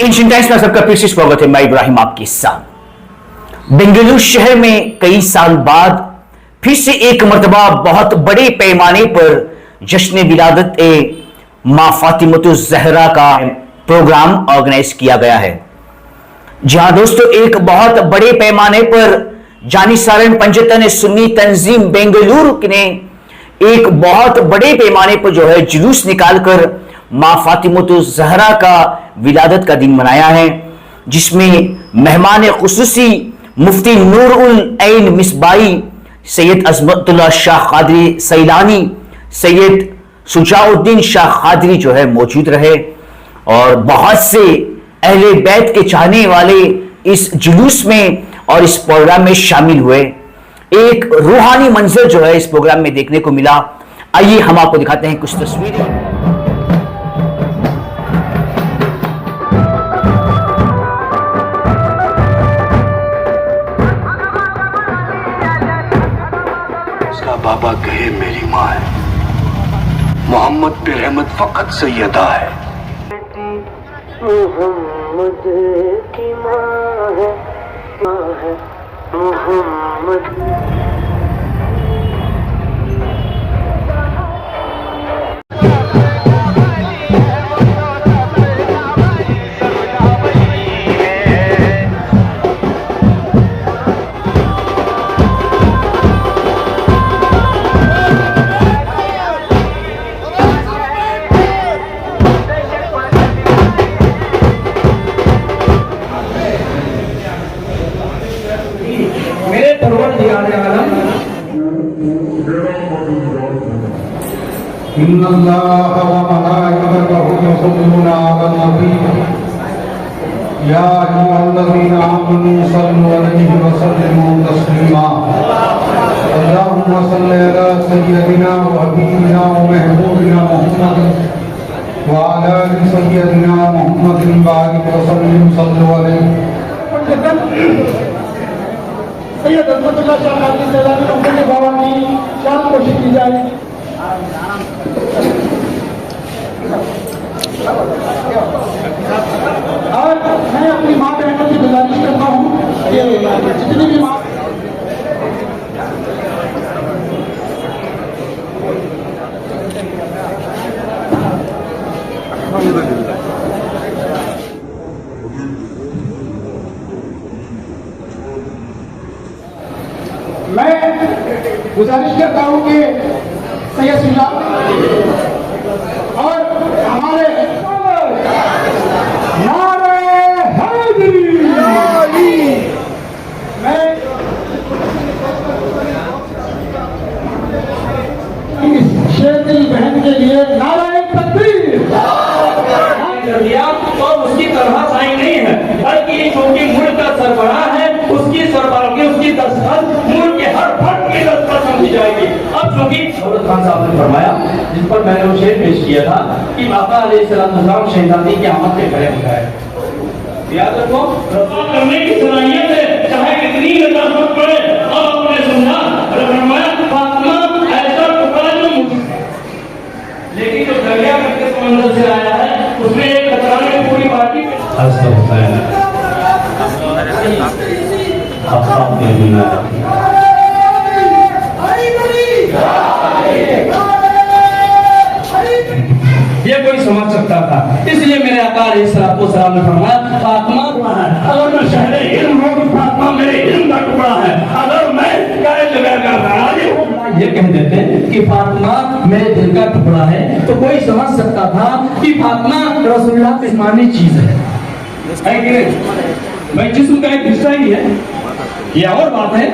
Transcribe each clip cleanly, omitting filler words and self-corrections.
Asian times में सबका फिर से स्वागत है। मैं इब्राहिम आपके साथ। बेंगलुरु शहर में कई साल बाद फिर से एक मर्तबा बहुत बड़े पैमाने पर जश्न विलादत ए मां फातिमतुज़ ज़हरा का प्रोग्राम ऑर्गेनाइज किया गया है। जहां दोस्तों एक बहुत बड़े पैमाने पर जानिसारन पंजतन सुन्नी तंजीम बेंगलुरु ने एक बहुत बड़े पैमाने पर जो है जुलूस निकालकर मां फातिमतुज़ ज़हरा का विलादत का दिन मनाया है, जिसमें मेहमान खुसूसी मुफ्ती नूरुल ऐन मिसबाई, सैयद अज़मतुल्लाह शाह क़ादरी सैलानी, सैयद शुजाउद्दीन शाह क़ादरी जो है मौजूद रहे और बहुत से अहले बैत के चाहने वाले इस जुलूस में और इस प्रोग्राम में शामिल हुए। एक रूहानी मंजर जो है इस प्रोग्राम में देखने को मिला। आइए हम आपको दिखाते हैं कुछ तस्वीरें। बाबा कहे मेरी माँ है, मोहम्मद पे रहमत फकत सैयदा है। मोहम्मद की माँ है मोहम्मद। इन्नल्लाह व मलाइकतहु युसल्लूना अलन नबी या अय्युहल्लज़ीना आमनू सल्लु अलैहि व सल्लिमू तस्लीमा। अल्लाहुम्मा सल्लि अला सय्यदिना व हबीबिना व महबूबिना मुहम्मद व अला आलि सय्यदिना मुहम्मदिन बारिक व सल्लिम सल्लु अलैहि। सैयद अज़मतुल्लाह शाह क़ादरी सैलानी उनके बाबा की शान कोशिश की जाए। और मैं अपनी माँ बहनों से गुजारिश करता हूँ कि जितनी भी माँ मैं गुजारिश करता हूँ कि सैयद सुजा और हमारे नारे हैदरी मैं इस शेरदिल बहन के लिए नारे तकबीर कर दिया तो उसकी तरह साई नहीं है, बल्कि चूंकि मुल्क का सरबराह है, उसकी सरबराही उसकी दस्तखत मुल्क के हर फर्द की दस्तखत समझी जाएगी। अब चूंकि दौलत खान साहब ने फरमाया, जिस पर मैंने वो शेर पेश किया था कि आका अलैहिस्सलाम शहजादी की आमद के खड़े होता है। याद रखो, रफ़ा करने की सलाहियत है, चाहे कितनी नजाकत पड़े। अब आपने सुना फरमाया फातिमा ऐसा टुकड़ा जो, लेकिन जो दरिया के समंदर से आया है उसमें एक कतरा में पूरी बाकी ऐसा होता है। ये कोई समझ सकता था, इसलिए मेरे आका अलैहिस्सलाम ने फरमाया फातिमा अगर मैं शहरे इल्म हूँ तो फातिमा मेरे इल्म का टुकड़ा है। अगर मैं ये कह देते कि फातिमा मेरे दिल का टुकड़ा है तो कोई समझ सकता था कि फातिमा रसूलुल्लाह की जिस्मानी चीज है कि नहीं? मैं जिस्म का एक हिस्सा ही है। यह और बात है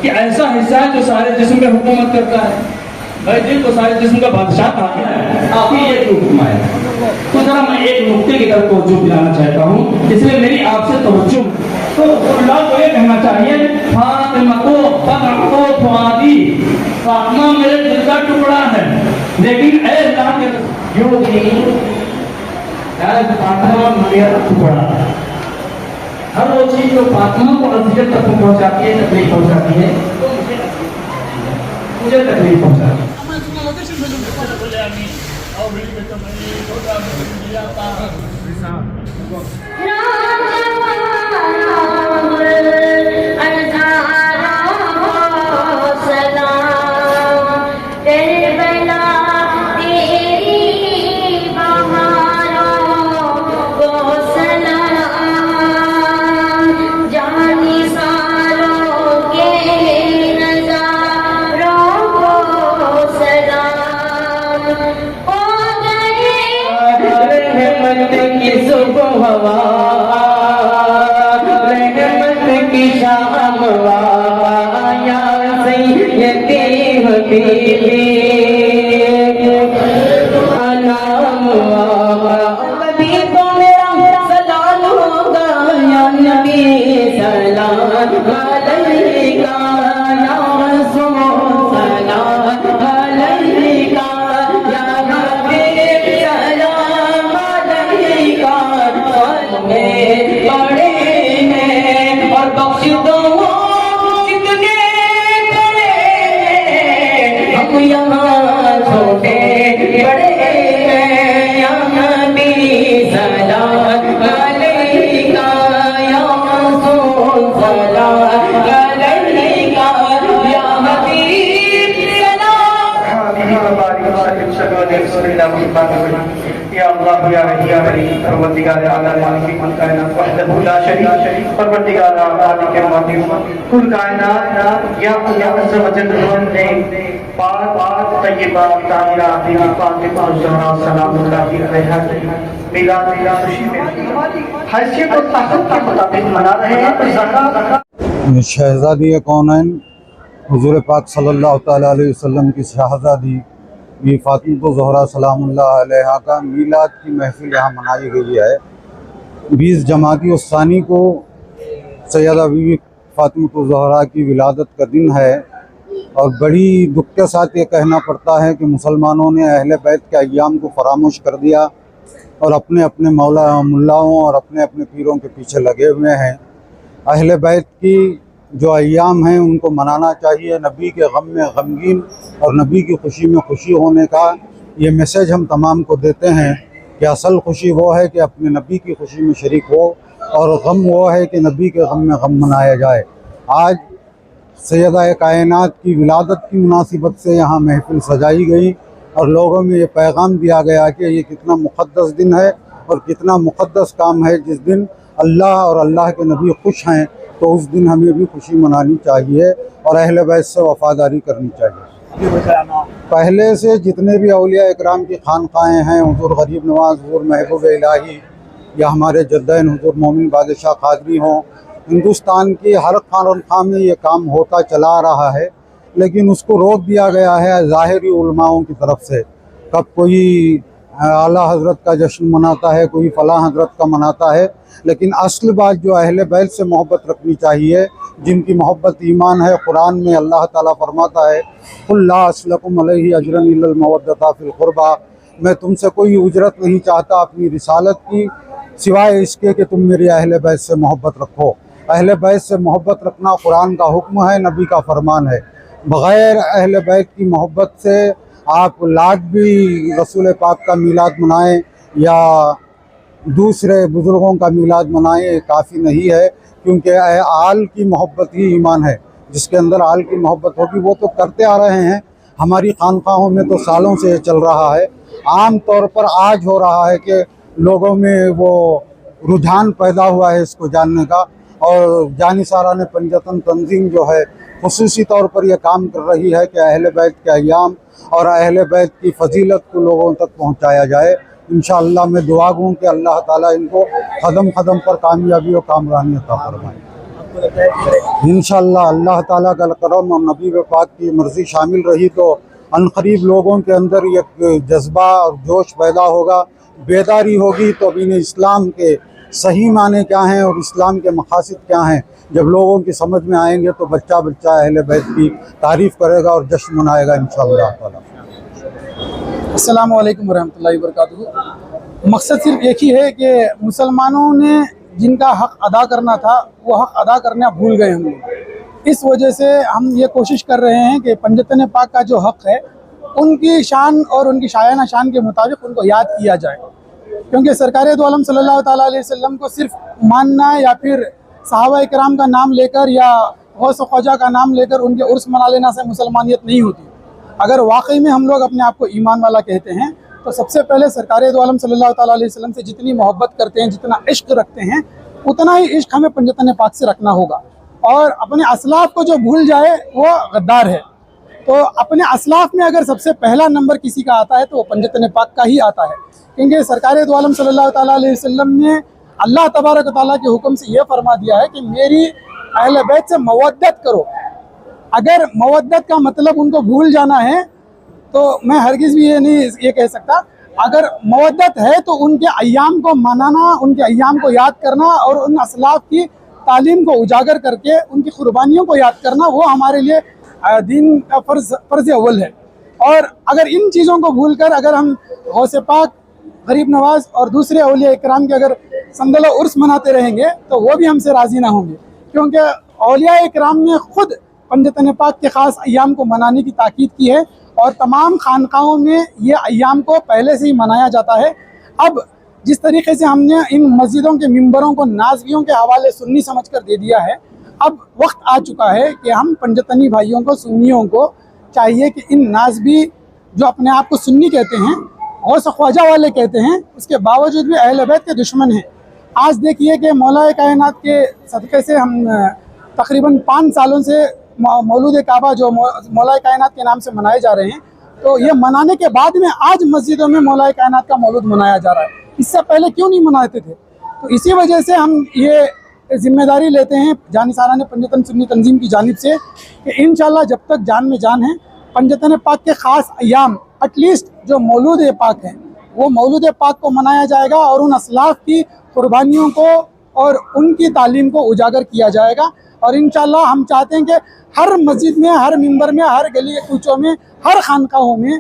कि ऐसा हिस्सा है जो सारे जिस्म में हुकूमत करता है। भाई दिल को सारे जिस्म का बादशाह कहा है, आप ही एक हुक्म है। तो जरा मैं एक नुक्ते की तरफ तवज्जो दिलाना चाहता हूँ, इसलिए मेरी आपसे तवज्जो। तो रसूलुल्लाह को ये कहना चाहिए फातिमा को फतह फुआदी, फातिमा मेरे दिल का टुकड़ा है, लेकिन ऐ अल्लाह के फातिमा मेरा टुकड़ा है। हर वो चीज जो फातिमा को अज़ियत तक पहुंचाती है, तकलीफ पहुंचाती है, तो मुझे तकलीफ पहुंचाती है। और परवरदिगार आलम मालिक कुल कायनात वहदहु ला शरीक परवरदिगार आलम के मालिक कुल कायनात या अल्लाह अज़्ज़ व जल्ल ने पाक तय्यबा ताहिरा बीबी फातिमा ज़हरा सलामुल्लाह अलैहा मिलाद खुशी में हैसियत और ताकत के मुताबिक मना रहे हैं। तो ज़कात शहज़ादी कौनैन हुज़ूर पाक सल्लल्लाहु तआला अलैहि वसल्लम की शहज़ादी ये फातिमा ज़हरा सलामुल्लाह अलैहा का मीलाद की महफिल यहाँ मनाई गई है। 20 जमाती उस्सानी को सैयदा बीबी फातिमा ज़हरा की विलादत का दिन है और बड़ी दुख के साथ ये कहना पड़ता है कि मुसलमानों ने अहले बैत के अय्याम को फरामोश कर दिया और अपने अपने मौला मुल्लाओं और अपने अपने पीरों के पीछे लगे हुए हैं। अहले बैत की जो अय्याम हैं उनको मनाना चाहिए, नबी के गम में गमगीन और नबी की खुशी में खुशी होने का ये मैसेज हम तमाम को देते हैं कि असल खुशी वो है कि अपने नबी की खुशी में शरीक हो और गम वो है कि नबी के गम में गम मनाया जाए। आज सैयदा कायनात की विलादत की मुनासिबत से यहाँ महफिल सजाई गई और लोगों में ये पैगाम दिया गया कि ये कितना मुक़द्दस दिन है और कितना मुक़द्दस काम है। जिस दिन अल्लाह और अल्लाह के नबी खुश हैं तो उस दिन हमें भी खुशी मनानी चाहिए और अहले बैत से वफ़ादारी करनी चाहिए। पहले से जितने भी औलिया इकराम की खानक़ाहें हैं, हुज़ूर गरीब नवाज़, हुज़ूर महबूब इलाही या हमारे जद्दैन हुज़ूर मोमिन बादशाह क़ादरी हों, हिंदुस्तान की हर खानक़ाह में ये काम होता चला रहा है, लेकिन उसको रोक दिया गया है ज़ाहिरी उलमाओं की तरफ से। कब कोई आला हज़रत का जश्न मनाता है, कोई फ़लाँ हज़रत का मनाता है, लेकिन असल बात जो अहले बैत से मोहब्बत रखनी चाहिए, जिनकी मोहब्बत ईमान है। कुरान में अल्लाह ताला फरमाता है कुल ला अस्लकुम अलैहि अजरन इल्लल मवद्दता फ़िल क़ुरबा, मैं तुमसे कोई उजरत नहीं चाहता अपनी रिसालत की सिवाय इसके कि तुम मेरी अहले बैत से मोहब्बत रखो। अहले बैत से मोहब्बत रखना कुरान का हुक्म है, नबी का फरमान है। बग़ैर अहले बैत की मोहब्बत से आप लाख भी रसूल पाक का मीलाद मनाएं या दूसरे बुज़ुर्गों का मीलाद मनाएं, काफ़ी नहीं है, क्योंकि आल की मोहब्बत ही ईमान है। जिसके अंदर आल की मोहब्बत होगी वो तो करते आ रहे हैं, हमारी खानक़ाहों में तो सालों से चल रहा है। आम तौर पर आज हो रहा है कि लोगों में वो रुझान पैदा हुआ है इसको जानने का, और जानिसारा ने पंजतन तंजीम जो है खुसूसी तौर पर यह काम कर रही है कि अहले बैत के अय्याम और अहले बैत की फजीलत को लोगों तक पहुँचाया जाए। इंशाअल्लाह मैं दुआ दूँ कि अल्लाह ताला इनको कदम कदम पर कामयाबी और कामरानी अता फरमाए। इंशाअल्लाह अल्लाह ताला का करम और नबी पाक की मर्ज़ी शामिल रही तो अनक़रीब लोगों के अंदर एक जज्बा और जोश पैदा होगा, बेदारी होगी। तो अभी इस्लाम के सही माने क्या हैं और इस्लाम के मकासद क्या हैं जब लोगों की समझ में आएंगे तो बच्चा बच्चा अहले बैत की तारीफ़ करेगा और जश्न मनाएगा इंशाअल्लाह ताला। अस्सलामु अलैकुम वरहमतुल्लाहि वबरकातुहू। मकसद सिर्फ एक ही है कि मुसलमानों ने जिनका हक़ अदा करना था वो हक़ अदा करना भूल गए हम लोग। इस वजह से हम ये कोशिश कर रहे हैं कि पंजतन पाक का जो हक़ है उनकी शान और उनकी शायाना शान के मुताबिक उनको याद किया जाए। क्योंकि सरकार दो आलम सल्लल्लाहु ताला अलैहि वसल्लम को सिर्फ मानना या फिर सहाबा इकराम का नाम लेकर या गौस ख्वाजा का नाम लेकर उनके उर्स मना लेना से मुसलमानियत नहीं होती। अगर वाकई में हम लोग अपने आप को ईमान वाला कहते हैं तो सबसे पहले सरकार दो आलम सल्लल्लाहु ताला अलैहि वसल्लम से जितनी मोहब्बत करते हैं, जितना इश्क रखते हैं, उतना ही इश्क हमें पंजतन पाक से रखना होगा। और अपने असलाफ को जो भूल जाए वो गद्दार है। तो अपने असलाफ में अगर सबसे पहला नंबर किसी का आता है तो वो पंजतन पाक का ही आता है, क्योंकि सरकार दो आलम सल्लल्लाहु ताला अलैहि वसल्लम ने अल्लाह तबारक व तआला के हुक्म से ये फरमा दिया है कि मेरी अहले बैत से मवद्दत करो। अगर मवद्दत का मतलब उनको भूल जाना है तो मैं हरगिज़ भी ये कह सकता। अगर मवद्दत है तो उनके अय्याम को मनाना, उनके अय्याम को याद करना और उन असलाफ की तालीम को उजागर करके उनकी कुर्बानियों को याद करना, वो हमारे लिए दीन का फ़र्ज़ अव्वल है। और अगर इन चीज़ों को भूल कर अगर हम गौसे पाक, गरीब नवाज और दूसरे औलिया इकराम के अगर संदलो उर्स मनाते रहेंगे तो वो भी हमसे राज़ी ना होंगे, क्योंकि औलिया इकराम ने खुद पंजतन पाक के ख़ास अय्याम को मनाने की ताकीद की है और तमाम खानकाहों में ये अय्याम को पहले से ही मनाया जाता है। अब जिस तरीके से हमने इन मस्जिदों के मिंबरों को नाज़वियों के हवाले सुन्नी समझकर दे दिया है, अब वक्त आ चुका है कि हम पंजतनी भाइयों को, सुन्नियों को चाहिए कि इन नाज़वी जो अपने आप को सुन्नी कहते हैं, गौस ख्वाजा वाले कहते हैं, उसके बावजूद भी अहले बैत के दुश्मन हैं। आज देखिए कि मौलाए कायनात के सदक़े से हम तकरीबन 5 सालों से मौलूद काबा जो मौलाए कायनात के नाम से मनाए जा रहे हैं, तो ये मनाने के बाद में आज मस्जिदों में मौलाए कायनात का मौलूद मनाया जा रहा है। इससे पहले क्यों नहीं मनाते थे? तो इसी वजह से हम ये जिम्मेदारी लेते हैं जानिसारान पंजतन सुन्नी तंजीम की जानिब से कि इंशाल्लाह जब तक जान में जान है, पंजतन पाक के ख़ास अय्याम, एटलीस्ट जो मौलूद पाक है वो मौलूद पाक को मनाया जाएगा और उन असलाफ की कुर्बानियों को और उनकी तालीम को उजागर किया जाएगा। और इंशाल्लाह हम चाहते हैं कि हर मस्जिद में, हर मिंबर में, हर गली कूचों में, हर खानकाहों में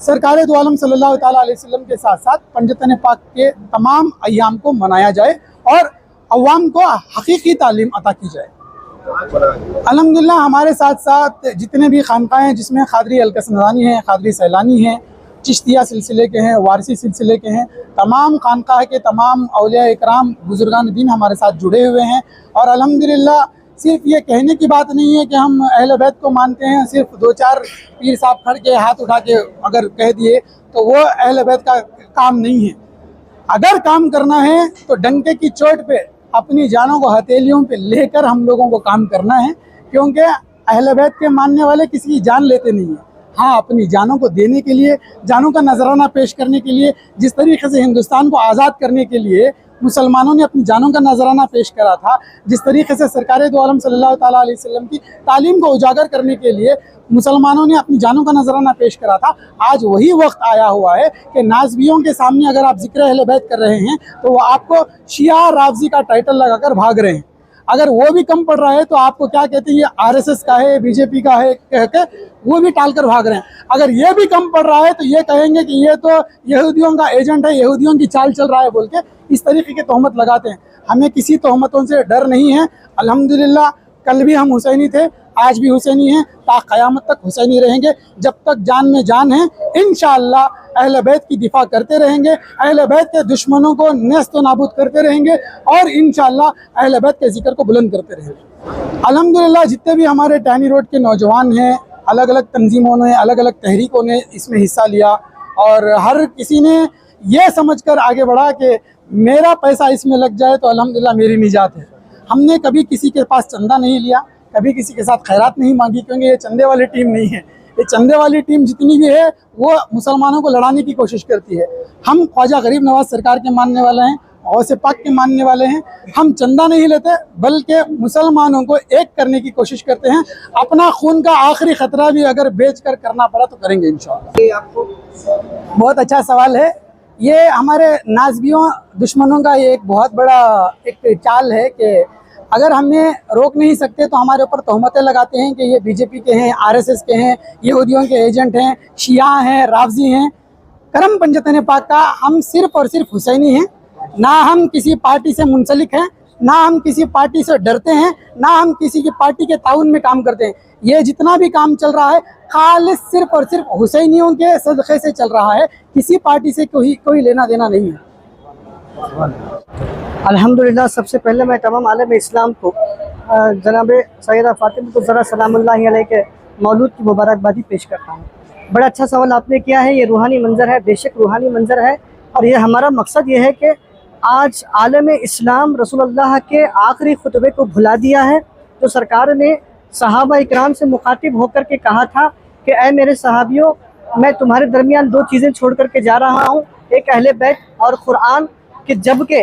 सरकार दो आलम सल्लल्लाहु ताला अलैहि वसल्लम के साथ साथ पंजतन पाक के तमाम अय्याम को मनाया जाए और अवाम को हकीकी तालीम अता की जाए। अल्हम्दुलिल्लाह हमारे साथ साथ जितने भी खानकाहें हैं जिसमें खादरी अलकसनदानी हैं, खादरी सैलानी हैं, चिश्तिया सिलसिले के हैं, वारसी सिलसिले के हैं, तमाम खानकाह के तमाम औलिया इकराम, बुजुर्गान दीन हमारे साथ जुड़े हुए हैं। और अल्हम्दुलिल्लाह सिर्फ ये कहने की बात नहीं है कि हम अहले बैत को मानते हैं, सिर्फ 2-4 पीर साहब खड़ के हाथ उठा के अगर कह दिए तो वो अहले बैत का काम नहीं है। अगर काम करना है तो डंके की चोट पे अपनी जानों को हथेलियों पे लेकर हम लोगों को काम करना है, क्योंकि अहले बैत के मानने वाले किसी की जान लेते नहीं हैं। हाँ, अपनी जानों को देने के लिए, जानों का नजराना पेश करने के लिए, जिस तरीके से हिंदुस्तान को आज़ाद करने के लिए मुसलमानों ने अपनी जानों का नजराना पेश करा था, जिस तरीके से सरकार दो आलम सल्लल्लाहु ताला अलैहि वसल्लम की तालीम को उजागर करने के लिए मुसलमानों ने अपनी जानों का नजराना पेश करा था, आज वही वक्त आया हुआ है कि नाज़वियों के सामने अगर आप जिक्र अहले बैत कर रहे हैं तो वो आपको शिया राफ़ज़ी का टाइटल लगाकर भाग रहे हैं। अगर वो भी कम पड़ रहा है तो आपको क्या कहते हैं, ये आरएसएस का है, बीजेपी का है कह के वो भी टालकर भाग रहे हैं। अगर ये भी कम पड़ रहा है तो ये कहेंगे कि ये तो यहूदियों का एजेंट है, यहूदियों की चाल चल रहा है बोल के इस तरीके की तोहमत लगाते हैं। हमें किसी तोहमतों से डर नहीं है। अल्हम्दुलिल्लाह कल भी हम हुसैनी थे, आज भी हुसैनी हैं, ता क़यामत तक हुसैनी रहेंगे। जब तक जान में जान है इंशाअल्लाह अहले बैत की दिफा करते रहेंगे, अहले बैत के दुश्मनों को नेस्त नाबूद करते रहेंगे और इंशाअल्लाह अहले बैत के जिक्र को बुलंद करते रहेंगे। अल्हम्दुलिल्लाह जितने भी हमारे टैनी रोड के नौजवान हैं, अलग अलग तंजीमों ने, अलग अलग तहरीकों ने इसमें हिस्सा लिया और हर किसी ने ये समझकर आगे बढ़ा कि मेरा पैसा इसमें लग जाए तो अल्हम्दुलिल्लाह मेरी निजात है। हमने कभी किसी के पास चंदा नहीं लिया, कभी किसी के साथ खैरात नहीं मांगी, क्योंकि ये चंदे वाली टीम नहीं है। ये चंदे वाली टीम जितनी भी है वो मुसलमानों को लड़ाने की कोशिश करती है। हम ख्वाजा गरीब नवाज सरकार के मानने वाले हैं, गौसे पाक के मानने वाले हैं। हम चंदा नहीं लेते बल्कि मुसलमानों को एक करने की कोशिश करते हैं। अपना खून का आखिरी खतरा भी अगर बेच कर करना पड़ा तो करेंगे इंशाअल्लाह। आपको बहुत अच्छा सवाल है। ये हमारे नाज़वियों दुश्मनों का ये एक बहुत बड़ा एक चाल है कि अगर हमें रोक नहीं सकते तो हमारे ऊपर तोहमतें लगाते हैं कि ये बीजेपी के हैं, आरएसएस के हैं, यहूदियों के एजेंट हैं, शिया हैं, राफ़ज़ी हैं। करम पंजतन पाक का हम सिर्फ़ और सिर्फ हुसैनी हैं। ना हम किसी पार्टी से मुंसलिक हैं, ना हम किसी पार्टी से डरते हैं, ना हम किसी की पार्टी के ताउन में काम करते हैं। ये जितना भी काम चल रहा है खालिस सिर्फ और सिर्फ हुसैनियों के सदक़े से चल रहा है, किसी पार्टी से कोई लेना देना नहीं है। अल्हम्दुलिल्लाह, सबसे पहले मैं तमाम आलम इस्लाम को जनाब सैयदा फ़ातिमा ज़हरा सलामुल्लाहि अलैहा के मौलूद की मुबारकबादी पेश करता हूँ। बड़ा अच्छा सवाल आपने किया है। ये रूहानी मंज़र है, बेशक रूहानी मंज़र है, और ये हमारा मकसद ये है कि आज आलम इस्लाम रसूलुल्लाह के आखिरी खुतबे को भुला दिया है, जो सरकार ने सहाबा इकराम से मुखातिब होकर के कहा था कि ऐ मेरे सहाबियों, मैं तुम्हारे दरमियान दो चीज़ें छोड़ कर के जा रहा हूँ, एक अहले बैत और क़ुरान, कि जबकि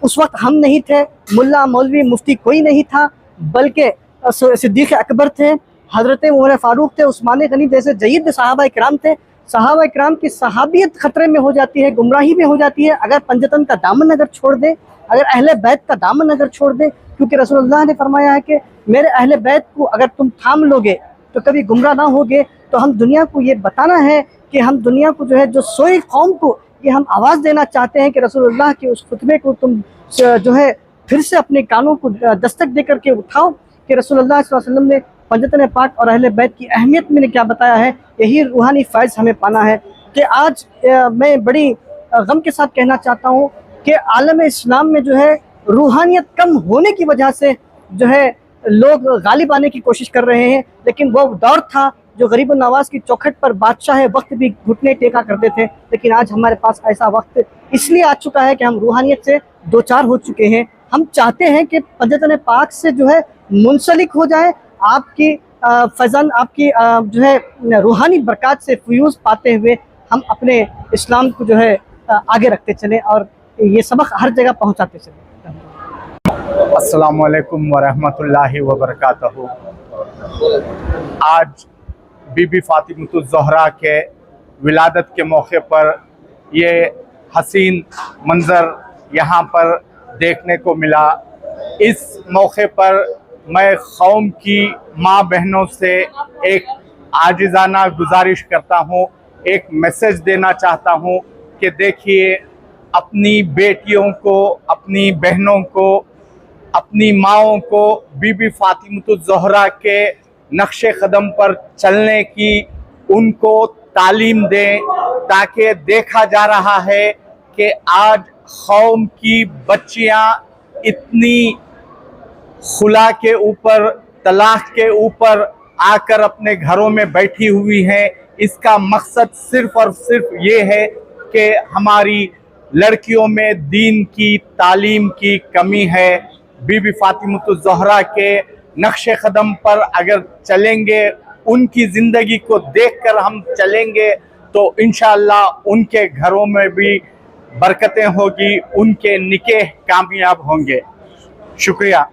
उस वक्त हम नहीं थे, मुल्ला मौलवी मुफ्ती कोई नहीं था, बल्कि सिद्दीक़ अकबर थे, हज़रत उमर फ़ारूक थे, उस्मान गनी जैसे जयीद सहाबा इकराम थे। सहाबा इकराम की सहाबियत ख़तरे में हो जाती है, गुमराही में हो जाती है अगर पंजतन का दामन अगर छोड़ दे, अगर अहले बैत का दामन अगर छोड़ दे, क्योंकि रसूलुल्लाह ने फरमाया है कि मेरे अहले बैत को अगर तुम थाम लोगे तो कभी गुमराह ना होगे। तो हम दुनिया को ये बताना है कि हम दुनिया को जो है, जो सोई कौम को ये हम आवाज़ देना चाहते हैं कि रसूलुल्लाह के उस खुतबे को तुम जो है फिर से अपने कानों को दस्तक दे करके उठाओ कि रसूलुल्लाह सल्लल्लाहु अलैहि वसल्लम ने पंजतन पाक और अहले बैत की अहमियत में क्या बताया है। यही रूहानी फ़ैज़ हमें पाना है कि आज मैं बड़ी गम के साथ कहना चाहता हूँ कि आलम इस्लाम में जो है रूहानियत कम होने की वजह से जो है लोग गालिब आने की कोशिश कर रहे हैं, लेकिन वो दौर था जो गरीब नवाज की चौखट पर बादशाह वक्त भी घुटने टेका करते थे। लेकिन आज हमारे पास ऐसा वक्त इसलिए आ चुका है कि हम रूहानियत से दो चार हो चुके हैं। हम चाहते हैं कि पंजतन पाक से जो है मुंसलिक हो जाए, आपकी फैज़ान, आपकी जो है रूहानी बरक़ात से फ्यूज़ पाते हुए हम अपने इस्लाम को जो है आगे रखते चलें और ये सबक हर जगह पहुँचाते चलें। अस्सलामु अलैकुम वरहमतुल्लाहि वबरकातुहू। आज बीबी फ़ातिमा ज़हरा के विलादत के मौके पर ये हसीन मंज़र यहाँ पर देखने को मिला। इस मौके पर मैं कौम की माँ बहनों से एक आजिज़ाना गुजारिश करता हूँ, एक मैसेज देना चाहता हूँ कि देखिए, अपनी बेटियों को, अपनी बहनों को, अपनी माँओं को बीबी फ़ातिमा ज़हरा के नक्शे कदम पर चलने की उनको तालीम दें, ताकि देखा जा रहा है कि आज कौम की बच्चियां इतनी खुला के ऊपर, तलाक के ऊपर आकर अपने घरों में बैठी हुई हैं। इसका मकसद सिर्फ़ और सिर्फ ये है कि हमारी लड़कियों में दीन की तालीम की कमी है। बीबी फ़ातिमा ज़हरा के नक्शे कदम पर अगर चलेंगे, उनकी ज़िंदगी को देखकर हम चलेंगे, तो इंशाअल्लाह उनके घरों में भी बरकतें होगी, उनके निकाह कामयाब होंगे। शुक्रिया।